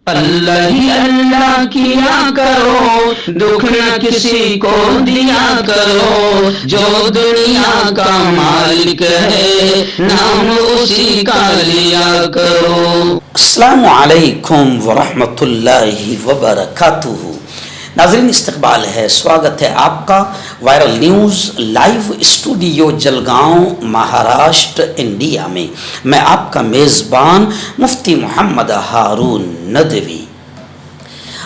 اللہ ہی اللہ کیا کرو، دکھ نہ کسی کو دیا کرو، جو دنیا کا مالک ہے نام اسی کا لیا کرو۔ السلام علیکم ورحمۃ اللہ وبرکاتہ۔ ناظرین، استقبال ہے، سواگت ہے آپ کا viral news live studio Jalgaon Maharashtra India میں۔ میں آپ کا میزبان مفتی محمد ہارون ندوی۔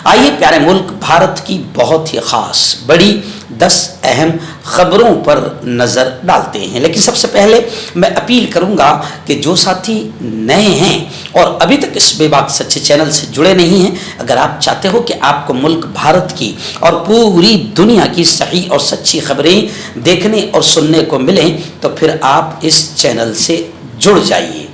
آئیے پیارے ملک بھارت کی بہت ہی خاص بڑی 10 اہم خبروں پر نظر ڈالتے ہیں، لیکن سب سے پہلے میں اپیل کروں گا کہ جو ساتھی نئے ہیں اور ابھی تک اس بے باک سچے چینل سے جڑے نہیں ہیں، اگر آپ چاہتے ہو کہ آپ کو ملک بھارت کی اور پوری دنیا کی صحیح اور سچی خبریں دیکھنے اور سننے کو ملیں تو پھر آپ اس چینل سے جڑ جائیے۔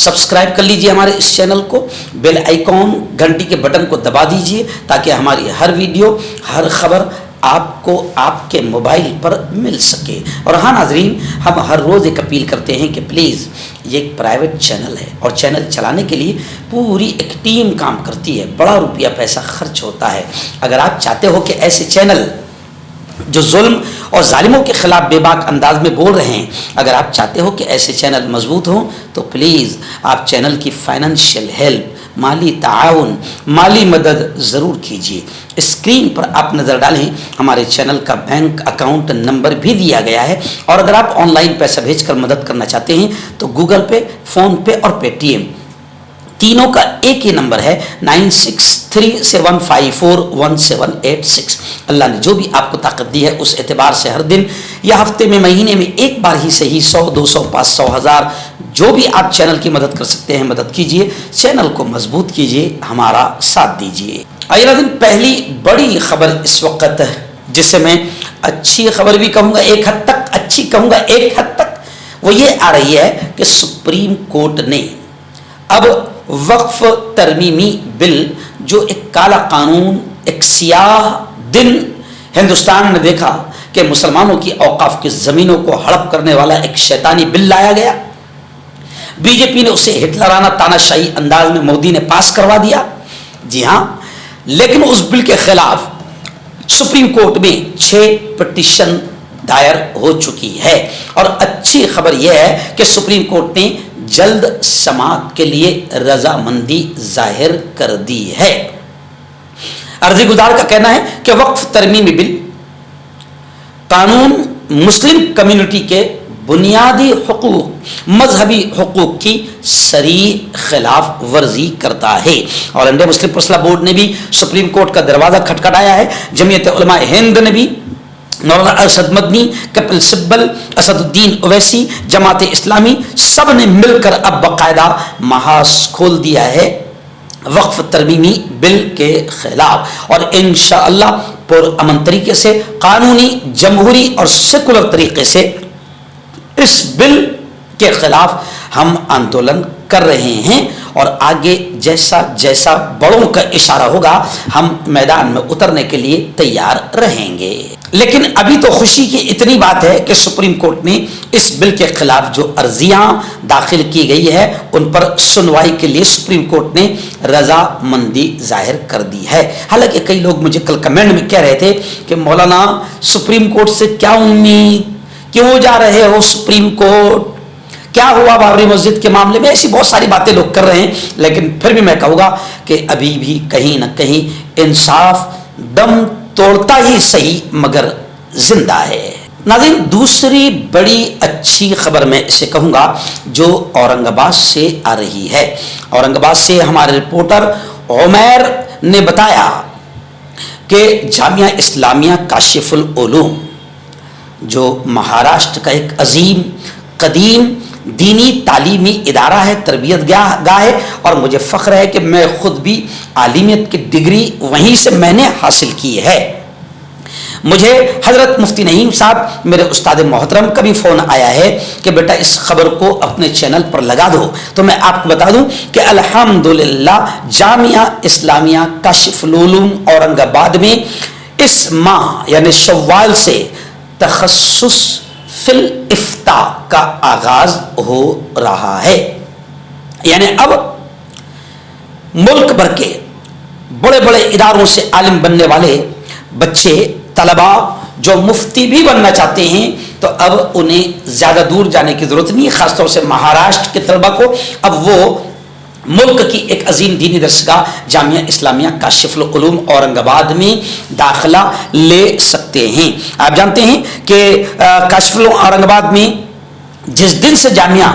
سبسکرائب کر لیجئے ہمارے اس چینل کو، بیل آئیکن گھنٹی کے بٹن کو دبا دیجئے تاکہ ہماری ہر ویڈیو ہر خبر آپ کو آپ کے موبائل پر مل سکے۔ اور ہاں ناظرین، ہم ہر روز ایک اپیل کرتے ہیں کہ پلیز یہ ایک پرائیویٹ چینل ہے اور چینل چلانے کے لیے پوری ایک ٹیم کام کرتی ہے، بڑا روپیہ پیسہ خرچ ہوتا ہے۔ اگر آپ چاہتے ہو کہ ایسے چینل جو ظلم اور ظالموں کے خلاف بے باک انداز میں بول رہے ہیں، اگر آپ چاہتے ہو کہ ایسے چینل مضبوط ہوں تو پلیز آپ چینل کی فائنینشیل ہیلپ، مالی تعاون، مالی مدد ضرور کیجیے۔ اسکرین پر آپ نظر ڈالیں، ہمارے چینل کا بینک اکاؤنٹ نمبر بھی دیا گیا ہے، اور اگر آپ آن لائن پیسہ بھیج کر مدد کرنا چاہتے ہیں تو گوگل پے، فون پے اور پے ٹی ایم تینوں کا ایک ہی نمبر ہے 9637541786۔ اللہ نے جو بھی آپ کو طاقت دی ہے اس اعتبار سے ہر دن یا ہفتے میں، مہینے میں ایک بار ہی صحیح 100، 200، 500، 1000 جو بھی آپ چینل کی مدد کر سکتے ہیں مدد کیجئے، چینل کو مضبوط کیجئے، ہمارا ساتھ دیجئے۔ آئیے ناظرین، پہلی بڑی خبر اس وقت جسے میں اچھی خبر بھی کہوں گا ایک حد تک، اچھی کہوں گا ایک حد تک، وہ یہ آ رہی ہے کہ سپریم کورٹ نے اب وقف ترمیمی بل، جو ایک کالا قانون، ایک سیاہ دن ہندوستان نے دیکھا کہ مسلمانوں کی اوقاف کی زمینوں کو ہڑپ کرنے والا ایک شیطانی بل لایا گیا، بی جے پی نے اسے ہٹلرانہ تاناشاہی انداز میں مودی نے پاس کروا دیا۔ جی ہاں، لیکن اس بل کے خلاف سپریم کورٹ میں 6 پٹیشن دائر ہو چکی ہے، اور اچھی خبر یہ ہے کہ سپریم کورٹ نے جلد سماعت کے لیے رضامندی ظاہر کر دی ہے۔ عرضی گزار کا کہنا ہے کہ وقف ترمیمی بل قانون مسلم کمیونٹی کے بنیادی حقوق، مذہبی حقوق کی صریح خلاف ورزی کرتا ہے، اور انڈیا مسلم فیصلہ بورڈ نے بھی سپریم کورٹ کا دروازہ کھٹکھٹایا ہے۔ جمعیت علماء ہند نے بھی، مولانا ارشد مدنی، کپل سبل، اسد الدین اویسی، جماعت اسلامی، سب نے مل کر اب باقاعدہ محاذ کھول دیا ہے وقف ترمیمی بل کے خلاف، اور انشاءاللہ پرامن طریقے سے، قانونی، جمہوری اور سیکولر طریقے سے اس بل کے خلاف ہم آندولن کر رہے ہیں، اور آگے جیسا جیسا بڑوں کا اشارہ ہوگا ہم میدان میں اترنے کے لیے تیار رہیں گے۔ لیکن ابھی تو خوشی کی اتنی بات ہے کہ سپریم کورٹ نے اس بل کے خلاف جو عرضیاں داخل کی گئی ہے ان پر سنوائی کے لیے سپریم کورٹ نے رضامندی ظاہر کر دی ہے۔ حالانکہ کئی لوگ مجھے کل کمنٹ میں کہہ رہے تھے کہ مولانا سپریم کورٹ سے کیا امید، کیوں جا رہے ہو سپریم کورٹ، کیا ہوا بابری مسجد کے معاملے میں، ایسی بہت ساری باتیں لوگ کر رہے ہیں، لیکن پھر بھی میں کہوں گا کہ ابھی بھی کہیں نہ کہیں انصاف دم توڑتا ہی صحیح مگر زندہ ہے۔ ناظرین، دوسری بڑی اچھی خبر میں اسے کہوں گا جو اورنگ آباد سے آ رہی ہے۔ اورنگ آباد سے ہمارے رپورٹر عمیر نے بتایا کہ جامعہ اسلامیہ کاشف العلوم، جو مہاراشٹر کا ایک عظیم قدیم دینی تعلیمی ادارہ ہے، تربیت گاہ ہے، اور مجھے فخر ہے کہ میں خود بھی عالمیت کی ڈگری وہیں سے میں نے حاصل کی ہے۔ مجھے حضرت مفتی نعیم صاحب، میرے استاد محترم کا بھی فون آیا ہے کہ بیٹا اس خبر کو اپنے چینل پر لگا دو، تو میں آپ کو بتا دوں کہ الحمدللہ جامعہ اسلامیہ کاشف العلوم اورنگ آباد میں اس ماہ یعنی شوال سے تخصص فی الافتاء کا آغاز ہو رہا ہے، یعنی اب मुल्क भर के बड़े बड़े इदारों से आलिम बनने वाले बच्चे तलबा जो मुफ्ती भी बनना चाहते हैं तो अब उन्हें ज़्यादा दूर जाने की ज़रूरत नहीं है। ख़ासतौर से महाराष्ट्र के तलबा को अब वो मुल्क की एक अजीम दीनी दरसगाह जामिया इस्लामिया काशिफुल उलूम औरंगाबाद में दाखिला ले सकते हैं। आप जानते हैं कि काशिफुल औरंगाबाद में जिस दिन से जामिया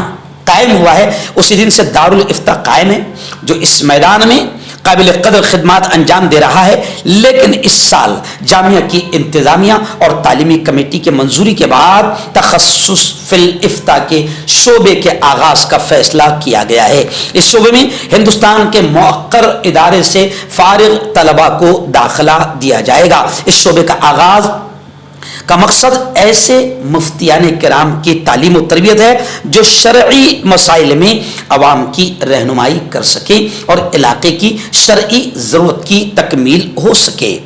कायम हुआ है उसी दिन से दारुल इफ्ता कायम है, जो इस मैदान में काबिल कदर खिदमात अंजाम दे रहा है। लेकिन इस साल जामिया की इंतज़ामिया और तालीमी कमेटी के मंजूरी के बाद तखस्सुस फिल इफ्ता के शोबे के आगाज़ का फैसला किया गया है। इस शोबे में हिंदुस्तान के मुअक्कर इदारे से फारिग तलबा को दाखिला दिया जाएगा। इस शोबे का आगाज़ का मकसद ऐसे मुफ्तियान किराम की तालीम और तरबियत है जो शरई मसाइल में अवाम की रहनुमाई कर सके और इलाके की शरई ज़रूरत की तकमील हो सके।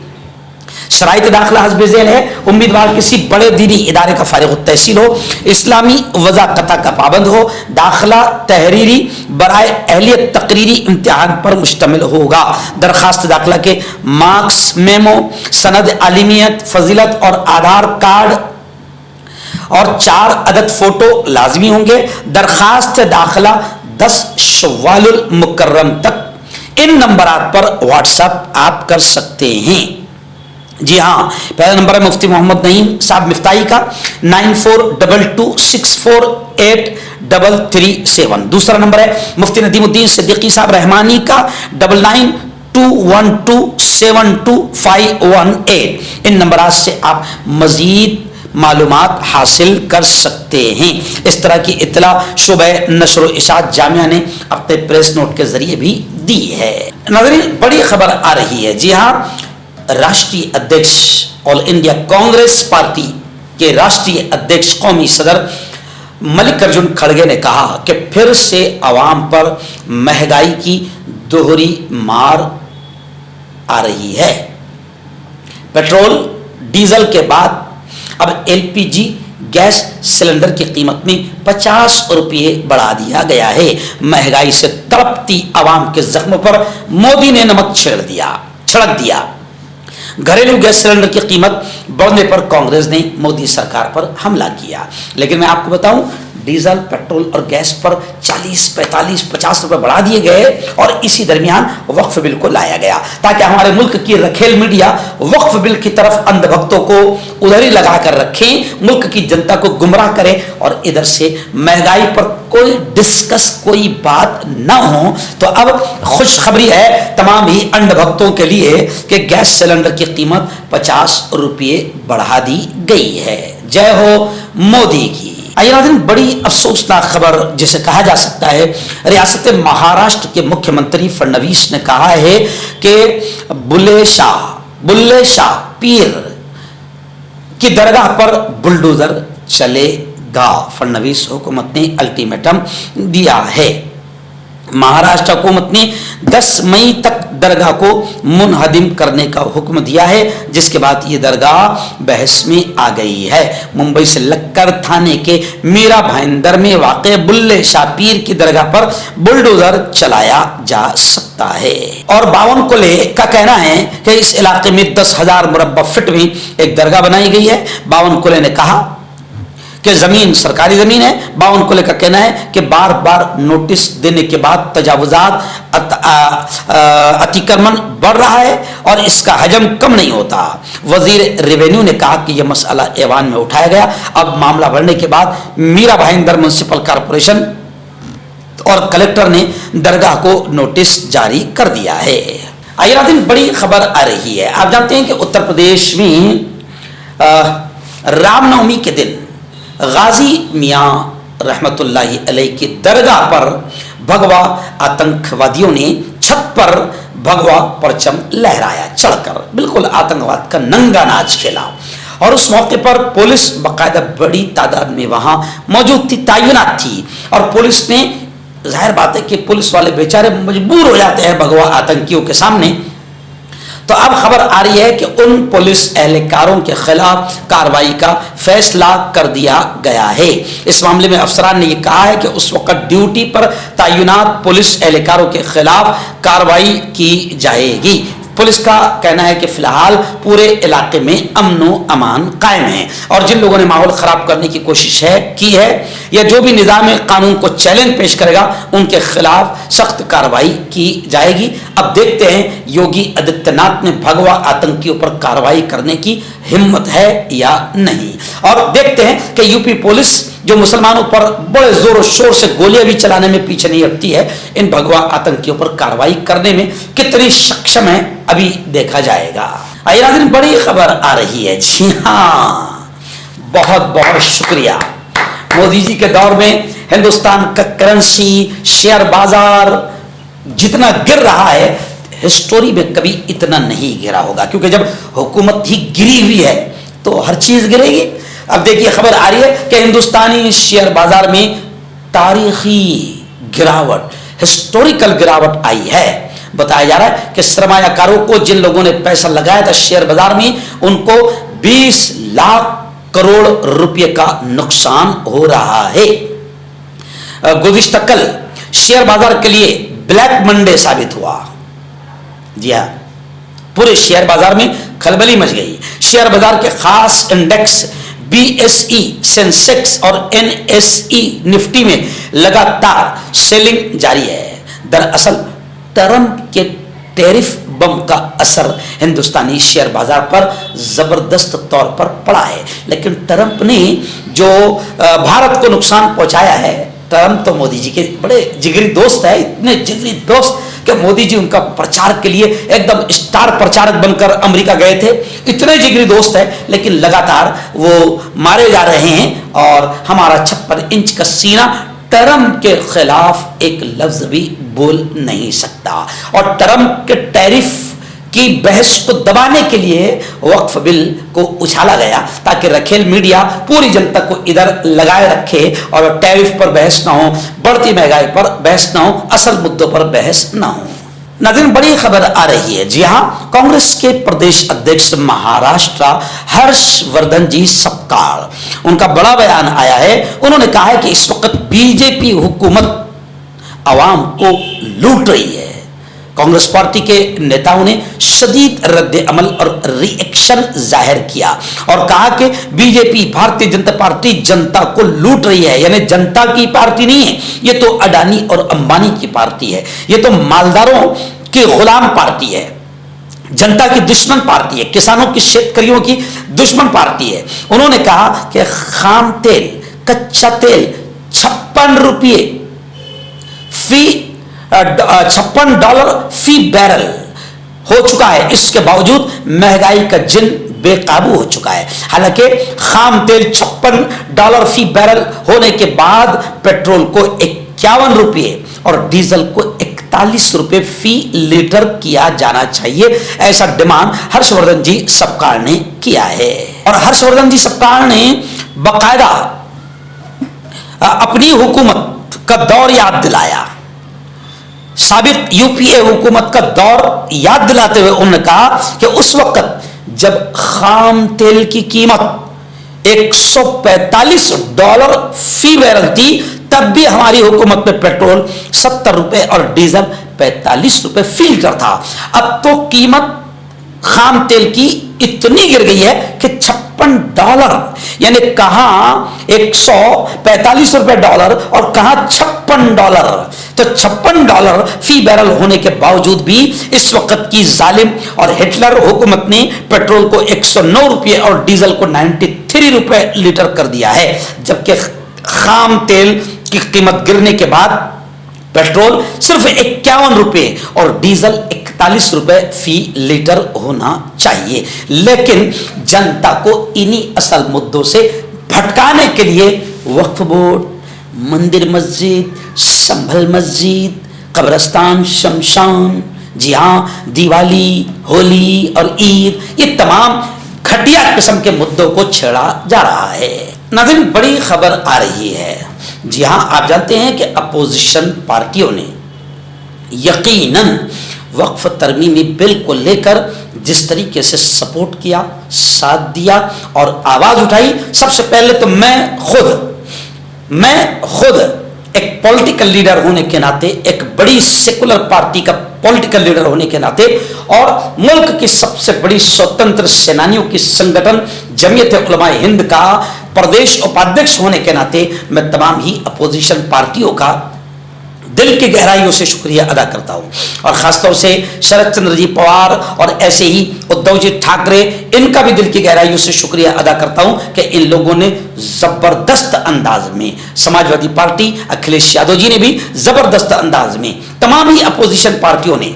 शराइत दाखिला हस्ब ज़ैल है, उम्मीदवार किसी बड़े दीनी इदारे का फारिग तहसील हो, इस्लामी वज़ाक़ता का पाबंद हो। दाखिला तहरीरी बराए अहलियत तकरीरी इम्तिहान पर मुश्तमिल होगा। दरखास्त दाखिला के मार्क्स, मेमो, सनद आलिमियत, फजीलत और आधार कार्ड और 4 अदद फोटो लाजमी होंगे। दरखास्त दाखिला 10 शव्वालुल मुकर्रम तक इन नंबरात पर व्हाट्सएप आप कर सकते हैं। जी हाँ, पहला नंबर है मुफ्ती मोहम्मद नईम साहब मिफ्ताही का 9422648337। दूसरा नंबर है मुफ्ती नदीमुद्दीन सिद्दीकी साहब रहमानी का 9921272518। इन नंबरात से आप मजीद मालूमात हासिल कर सकते हैं। इस तरह की इत्तला शुबह नशर इशात जामिया ने अपने प्रेस नोट के जरिए भी दी है। नाज़रीन, बड़ी खबर आ रही है। जी हाँ, राष्ट्रीय अध्यक्ष ऑल इंडिया कांग्रेस पार्टी के राष्ट्रीय अध्यक्ष कौमी सदर मल्लिकार्जुन खड़गे ने कहा कि फिर से आवाम पर महंगाई की दोहरी मार आ रही है। पेट्रोल डीजल के बाद अब एलपीजी गैस सिलेंडर की कीमत में 50 रुपये बढ़ा दिया गया है। महंगाई से तड़पती आवाम के जख्म पर मोदी ने नमक छिड़क दिया। घरेलू गैस सिलेंडर की कीमत बढ़ने पर कांग्रेस ने मोदी सरकार पर हमला किया। लेकिन मैं आपको बताऊं, डीजल, पेट्रोल और गैस पर 40, 45, 50 रुपए बढ़ा दिए गए और इसी दरमियान वक्फ बिल को लाया गया ताकि हमारे मुल्क की रखेल मीडिया वक्फ बिल की तरफ अंधभक्तों को उधर ही लगा कर रखें, मुल्क की जनता को गुमराह करे और इधर से महंगाई पर कोई डिस्कस, कोई बात ना हो। तो अब खुशखबरी है तमाम ही अंधभक्तों के लिए कि गैस सिलेंडर की कीमत 50 रुपये बढ़ा दी गई है। जय हो मोदी की। आइए नाज़रीन, बड़ी अफसोसनाक खबर जिसे कहा जा सकता है, रियासत महाराष्ट्र के मुख्यमंत्री फडणवीस ने कहा है कि बुल्ले शाह पीर की दरगाह पर बुलडोजर चलेगा। फडणवीस हुकूमत ने अल्टीमेटम दिया है। महाराष्ट्र हुकूमत ने 10 मई तक दरगाह को मुनहदिम करने का हुक्म दिया है, जिसके बाद ये दरगाह बहस में आ गई है। मुंबई से लक्कर थाने के मीरा भाईंदर में वाक़े बुल्ले शाह पीर की दरगाह पर बुलडोजर चलाया जा सकता है। और 52 कोले का कहना है कि इस इलाके में 10,000 मुरब्बा फीट में एक दरगाह बनाई गई है। 52 कोले ने कहा कि जमीन सरकारी जमीन है। 52 कोले का कहना है कि बार बार नोटिस देने के बाद तजावुजात अतिक्रमण बढ़ रहा है और इसका हजम कम नहीं होता। वजीर रेवेन्यू ने कहा कि यह मसला ऐवान में उठाया गया। अब मामला बढ़ने के बाद मीरा भाईंदर म्युनिसिपल कॉरपोरेशन और कलेक्टर ने दरगाह को नोटिस जारी कर दिया है। आइए नाज़रीन, बड़ी खबर आ रही है। आप जानते हैं कि उत्तर प्रदेश में रामनवमी के दिन गाजी मियाँ रहमतुल्लाहि अलैह की दरगाह पर भगवा आतंकवादियों ने छत पर भगवा परचम लहराया, चढ़कर बिल्कुल आतंकवाद का नंगा नाच खेला। और उस मौके पर पुलिस बाकायदा बड़ी तादाद में वहां मौजूद थी, तैनात थी। और पुलिस ने, जाहिर बात है कि पुलिस वाले बेचारे मजबूर हो जाते हैं भगवा आतंकियों के सामने, تو اب خبر آ رہی ہے کہ ان پولیس اہلکاروں کے خلاف کارروائی کا فیصلہ کر دیا گیا ہے۔ اس معاملے میں افسران نے یہ کہا ہے کہ اس وقت ڈیوٹی پر تعینات پولیس اہلکاروں کے خلاف کارروائی کی جائے گی۔ پولیس کا کہنا ہے کہ فی الحال پورے علاقے میں امن و امان قائم ہے، اور جن لوگوں نے ماحول خراب کرنے کی کوشش کی ہے یا جو بھی نظام قانون کو چیلنج پیش کرے گا ان کے خلاف سخت کارروائی کی جائے گی۔ اب دیکھتے ہیں یوگی آدتیہ ناتھ میں بھگوا آتنکیوں پر کارروائی کرنے کی ہمت ہے یا نہیں، اور دیکھتے ہیں کہ یو پی پولیس جو مسلمانوں پر بڑے زور و شور سے گولیاں بھی چلانے میں پیچھے نہیں ہٹتی ہے، ان بھگوا آتنکیوں پر کارروائی کرنے میں کتنی سکشم ہے ابھی دیکھا جائے گا۔ آئیے ناظرین، بڑی خبر آ رہی ہے، جی ہاں، بہت بہت شکریہ۔ مودی جی کے دور میں ہندوستان کا کرنسی شیئر بازار جتنا گر رہا ہے ہسٹوری میں کبھی اتنا نہیں گرا ہوگا، کیونکہ جب حکومت ہی گری ہوئی ہے تو ہر چیز گرے گی۔ اب دیکھیے خبر آ رہی ہے کہ ہندوستانی شیئر بازار میں تاریخی گراوٹ، ہسٹوریکل گراوٹ آئی ہے۔ بتایا جا رہا ہے کہ سرمایہ کاروں کو، جن لوگوں نے پیسہ لگایا تھا شیئر بازار میں، ان کو 20 لاکھ کروڑ روپے کا نقصان ہو رہا ہے۔ گزشتہ کل شیئر بازار کے لیے بلیک منڈے ثابت ہوا۔ جی ہاں، پورے شیئر بازار میں کھلبلی مچ گئی۔ شیئر بازار کے خاص index B S E Sensex اور این ایس ای نفٹی میں لگاتار سیلنگ جاری ہے۔ دراصل ٹرمپ کے ٹیرف بم کا اثر ہندوستانی شیئر بازار پر زبردست طور پر پڑا ہے، لیکن ٹرمپ نے جو بھارت کو نقصان پہنچایا ہے، ٹرمپ تو مودی جی کے بڑے جگری دوست ہے، اتنے جگری دوست کہ مودی جی ان کا پرچار کے لیے ایک دم اسٹار پرچارک بن کر امریکہ گئے تھے، اتنے جگری دوست ہیں، لیکن لگاتار وہ مارے جا رہے ہیں، اور ہمارا 56 انچ کا سینہ ٹرمپ کے خلاف ایک لفظ بھی بول نہیں سکتا، اور ٹرمپ کے ٹیرف کی بحث کو دبانے کے لیے وقف بل کو اچھالا گیا تاکہ رکھیل میڈیا پوری جنتا کو ادھر لگائے رکھے اور ٹیرف پر بحث نہ ہو، بڑھتی مہنگائی پر بحث نہ ہو، اصل مدوں پر بحث نہ ہو۔ ناظرین، بڑی خبر آ رہی ہے، جی ہاں، کانگریس کے پردیش ادھیکش مہاراشٹرا ہرش وردھن جی سپکال، ان کا بڑا بیان آیا ہے۔ انہوں نے کہا ہے کہ اس وقت بی جے پی حکومت عوام کو لوٹ رہی ہے۔ کانگریس پارٹی کے نیتاؤں نے شدید رد عمل اور ری ایکشن ظاہر کیا اور کہا کہ بی جے پی بھارتیہ جنتا پارٹی جنتا کو لوٹ رہی ہے، یعنی جنتا کی پارٹی نہیں ہے، یہ تو اڈانی اور امبانی کی پارٹی ہے، یہ تو مالداروں کی غلام پارٹی ہے، جنتا کی دشمن پارٹی ہے، کسانوں کی شیتکریوں کی دشمن پارٹی ہے۔ انہوں نے کہا کہ خام تیل، کچا تیل 56 روپے فی $56 فی بیرل ہو چکا ہے، اس کے باوجود مہنگائی کا جن بے قابو ہو چکا ہے۔ حالانکہ خام تیل $56 فی بیرل ہونے کے بعد پیٹرول کو 51 روپے اور ڈیزل کو 41 روپے فی لیٹر کیا جانا چاہیے، ایسا ڈیمانڈ ہرش وردھن جی سپکال نے کیا ہے۔ اور ہرش وردھن جی سپکال نے باقاعدہ اپنی حکومت کا دور یاد دلایا، سابق یو پی اے حکومت کا دور یاد دلاتے ہوئے انہوں نے کہا کہ اس وقت جب خام تیل کی قیمت $145 فی بیرل تھی، تب بھی ہماری حکومت میں پیٹرول 70 روپے اور ڈیزل 45 روپے فی لیٹر تھا۔ اب تو قیمت خام تیل کی اتنی گر گئی ہے کہ $56، یعنی کہاں $145 ڈالر اور کہاں $56، تو $56 فی بیرل ہونے کے باوجود بھی اس وقت کی ظالم اور ہٹلر حکومت نے پیٹرول کو 109 روپے اور ڈیزل کو 93 روپے لیٹر کر دیا ہے، جبکہ خام تیل کی قیمت گرنے کے بعد پیٹرول صرف 51 روپے اور ڈیزل 41 روپے فی لیٹر ہونا چاہیے۔ لیکن جنتا کو انہی اصل مدوں سے بھٹکانے کے لیے وقف بورڈ، مندر مسجد، سنبھل مسجد، قبرستان شمشان، جی ہاں، دیوالی، ہولی اور عید، یہ تمام گھٹیا قسم کے مدوں کو چھیڑا جا رہا ہے۔ ناظرین، بڑی خبر آ رہی ہے، جی ہاں، آپ جانتے ہیں کہ اپوزیشن پارٹیوں نے یقیناً वक्फ तरमीमी बिल को लेकर जिस तरीके से सपोर्ट किया, साथ दिया और आवाज उठाई, सबसे पहले तो मैं खुद एक पॉलिटिकल लीडर होने के नाते, एक बड़ी सेकुलर पार्टी का पॉलिटिकल लीडर होने के नाते और मुल्क की सबसे बड़ी स्वतंत्र सेनानियों की संगठन जमीयत उलमा हिंद का प्रदेश उपाध्यक्ष होने के नाते मैं तमाम ही अपोजिशन पार्टियों का दिल की गहराइयों से शुक्रिया अदा करता हूं और खासतौर से शरद चंद्र जी पवार और ऐसे ही उद्धव जी ठाकरे, इनका भी दिल की गहराइयों से शुक्रिया अदा करता हूं कि इन लोगों ने जबरदस्त अंदाज में, समाजवादी पार्टी अखिलेश यादव जी ने भी जबरदस्त अंदाज में, तमाम ही अपोजिशन पार्टियों ने,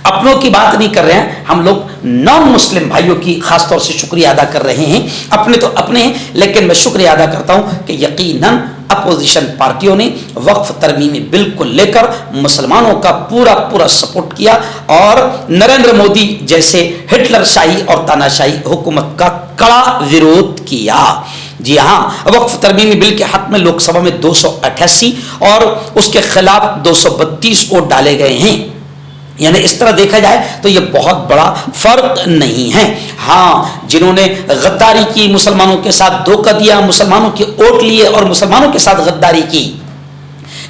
अपनों की बात नहीं कर रहे हैं हम लोग, नॉन मुस्लिम भाइयों की खासतौर से शुक्रिया अदा कर रहे हैं। अपने तो अपने हैं, लेकिन मैं शुक्रिया अदा करता हूं कि यकीनन अपोजिशन पार्टियों ने वक्फ तरमीमी बिल को लेकर मुसलमानों का पूरा सपोर्ट किया और नरेंद्र मोदी जैसे हिटलर शाही और तानाशाही हुकूमत का कड़ा विरोध किया। जी हाँ, वक्फ तरमीमी बिल के हक में लोकसभा में 288 और उसके खिलाफ 232 वोट डाले गए हैं। यानी इस तरह देखा जाए तो यह बहुत बड़ा फर्क नहीं है। हाँ, जिन्होंने गद्दारी की, मुसलमानों के साथ धोखा दिया, मुसलमानों के वोट लिए और मुसलमानों के साथ गद्दारी की,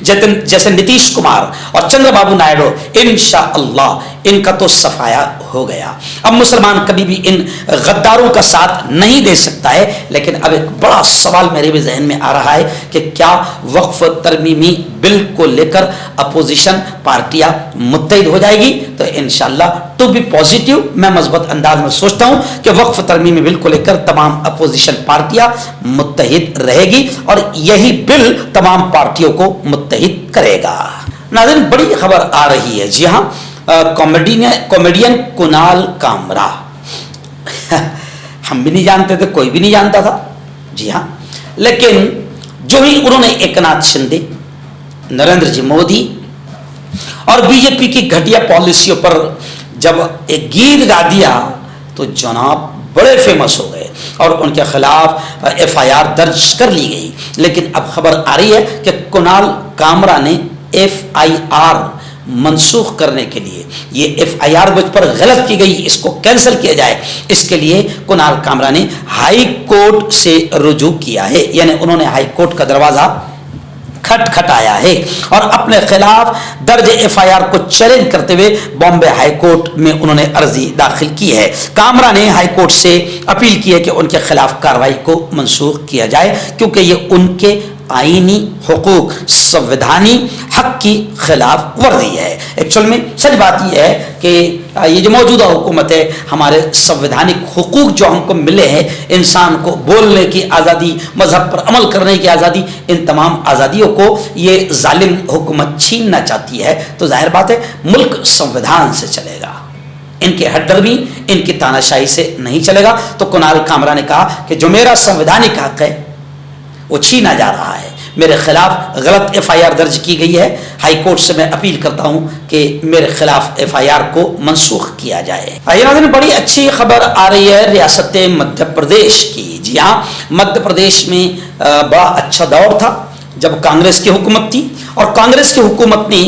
जैसे नीतीश कुमार और चंद्रबाबू नायडू, इंशाअल्लाह इनका तो सफाया हो गया। अब मुसलमान कभी भी इन गद्दारों का साथ नहीं दे सकता है। लेकिन अब एक बड़ा सवाल मेरे भी जहन में आ रहा है कि क्या वक्फ तरमीमी बिल को लेकर अपोजिशन पार्टियां मुत्तहिद हो जाएगी? तो इंशाअल्लाह टू बी पॉजिटिव, मैं मजबूत अंदाज में सोचता हूं कि वक्फ तरमीमी बिल को लेकर तमाम अपोजिशन पार्टियां मुत्तहिद रहेगी और यही बिल तमाम पार्टियों को मुत्तहिद करेगा। नाज़रीन, बड़ी खबर आ रही है। जी हाँ, कॉमेडियन कुणाल कामरा हम भी नहीं जानते थे, कोई भी नहीं जानता था। जी हाँ, लेकिन जो ही उन्होंने एकनाथ शिंदे, नरेंद्र जी मोदी और बीजेपी की घटिया पॉलिसियों पर जब एक गीत गा दिया तो जनाब बड़े फेमस हो गए और उनके खिलाफ एफआईआर दर्ज कर ली गई। लेकिन अब खबर आ रही है कि कुणाल कामरा ने एफआईआर मनसूख करने के लिए, ये एफआईआर मुझ पर गलत की गई, इसको कैंसिल किया जाए, इसके लिए कुणाल कामरा ने हाई कोर्ट से रुजू किया है। यानी उन्होंने हाई कोर्ट का दरवाजा खटखटाया है और अपने खिलाफ दर्ज एफआईआर को चैलेंज करते हुए बॉम्बे हाई कोर्ट में उन्होंने अर्जी दाखिल की है। कामरा ने हाई कोर्ट से अपील की है कि उनके खिलाफ कार्रवाई को मनसूख किया जाए, क्योंकि ये उनके आईनी हुकूक, संवैधानी हक की खिलाफ वर्जी है। एक्चुअल में सच बात यह है कि ये जो मौजूदा हुकूमत है, हमारे संवैधानिक हुकूक जो हमको मिले हैं, इंसान को बोलने की आज़ादी, मजहब पर अमल करने की आज़ादी, इन तमाम आज़ादियों को ये जालिम हुकूमत छीनना चाहती है। तो जाहिर बात है मुल्क संविधान से चलेगा, इनके हटदर्मी, इनकी तानाशाही से नहीं चलेगा। तो कुणाल कामरा ने कहा कि जो मेरा संवैधानिक हक है वो छीना जा रहा है, मेरे खिलाफ गलत एफआईआर दर्ज की गई है, हाई कोर्ट से मैं अपील करता हूं कि मेरे खिलाफ एफआईआर को मनसूख किया जाए। बड़ी अच्छी खबर आ रही है रियासत मध्य प्रदेश की। जी हाँ, मध्य प्रदेश में बड़ा अच्छा दौर था जब कांग्रेस की हुकूमत थी और कांग्रेस की हुकूमत ने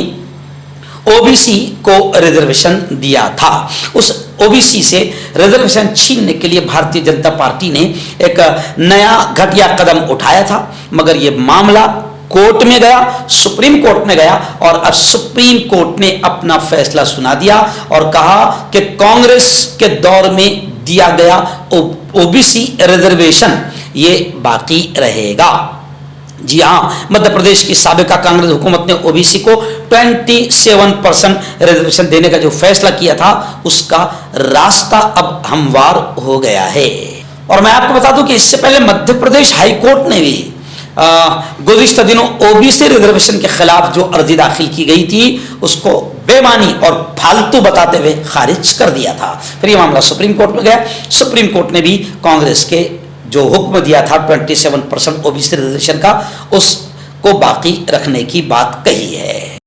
ओबीसी को रिजर्वेशन दिया था। उस ओबीसी से रिजर्वेशन छीनने के लिए भारतीय जनता पार्टी ने एक नया घटिया कदम उठाया था, मगर यह मामला कोर्ट में गया, सुप्रीम कोर्ट में गया और अब सुप्रीम कोर्ट ने अपना फैसला सुना दिया और कहा कि कांग्रेस के दौर में दिया गया ओबीसी रिजर्वेशन ये बाकी रहेगा। जी हाँ, मध्य प्रदेश की साबिका कांग्रेस हुकूमत ने ओबीसी को 27% रिजर्वेशन देने का जो फैसला किया था, उसका रास्ता अब हमवार हो गया है। और मैं आपको बता दूं कि इससे पहले मध्य प्रदेश हाई कोर्ट ने भी गुज़िश्ता दिनों ओबीसी रिजर्वेशन के खिलाफ जो अर्जी दाखिल की गई थी उसको बेमानी और फालतू बताते हुए खारिज कर दिया था। फिर ये मामला सुप्रीम कोर्ट में गया, सुप्रीम कोर्ट ने भी कांग्रेस के जो हुक्म दिया था 27% ओबीसी रिजर्वेशन का, उसको बाकी रखने की बात कही है।